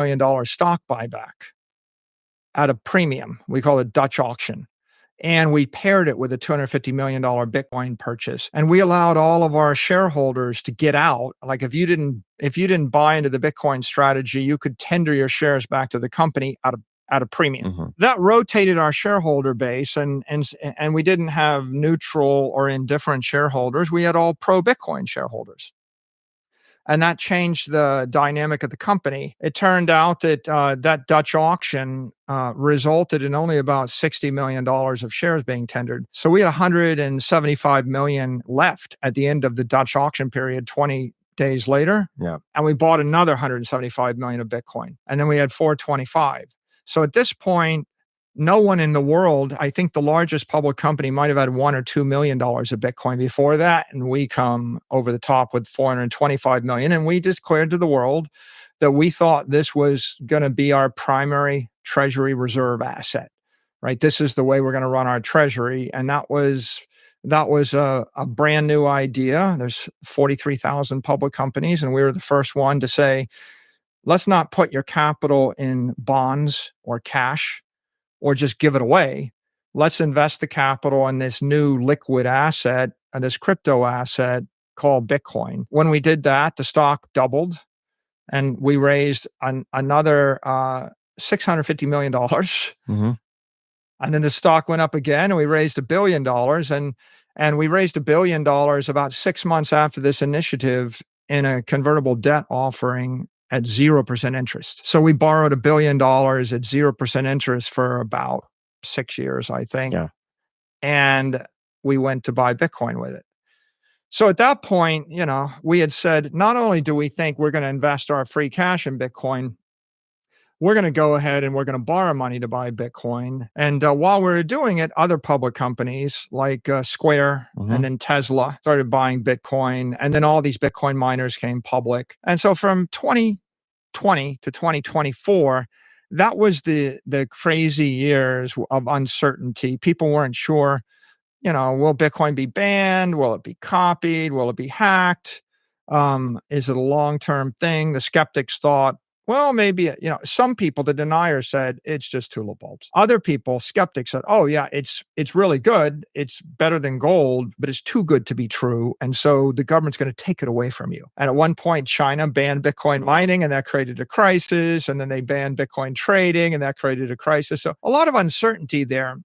million stock buyback at a premium. We call it Dutch auction. And we paired it with a $250 million Bitcoin purchase. And we allowed all of our shareholders to get out. Like if you didn't buy into the Bitcoin strategy, you could tender your shares back to the company at a premium. Mm-hmm. That rotated our shareholder base, and we didn't have neutral or indifferent shareholders. We had all pro Bitcoin shareholders. And that changed the dynamic of the company. It turned out that that Dutch auction resulted in only about $60 million of shares being tendered. So we had 175 million left at the end of the Dutch auction period 20 days later. Yeah. And we bought another 175 million of Bitcoin. And then we had 425. So at this point, no one in the world, I think the largest public company might have had $1 or $2 million of Bitcoin before that. And we come over the top with 425 million. And we declared to the world that we thought this was going to be our primary treasury reserve asset, right? This is the way we're going to run our treasury. And that was a brand new idea. There's 43,000 public companies. And we were the first one to say, let's not put your capital in bonds or cash or just give it away. Let's invest the capital in this new liquid asset and this crypto asset called Bitcoin. When we did that, the stock doubled and we raised another $650 million. Mm-hmm. And then the stock went up again and we raised $1 billion. And we raised $1 billion about 6 months after this initiative in a convertible debt offering at 0% interest. So we borrowed $1 billion at 0% interest for about 6 years, I think. Yeah. And we went to buy Bitcoin with it. So at that point, we had said, not only do we think we're going to invest our free cash in Bitcoin, we're going to go ahead and we're going to borrow money to buy Bitcoin. And while we were doing it, other public companies like Square and then Tesla started buying Bitcoin. And then all these Bitcoin miners came public. And so from 2020 to 2024, that was the crazy years of uncertainty. People weren't sure, will Bitcoin be banned? Will it be copied? Will it be hacked? Is it a long-term thing? The skeptics thought, well, maybe, some people, the deniers said, it's just tulip bulbs. Other people, skeptics said, oh yeah, it's really good. It's better than gold, but it's too good to be true. And so the government's going to take it away from you. And at one point, China banned Bitcoin mining and that created a crisis. And then they banned Bitcoin trading and that created a crisis. So a lot of uncertainty there.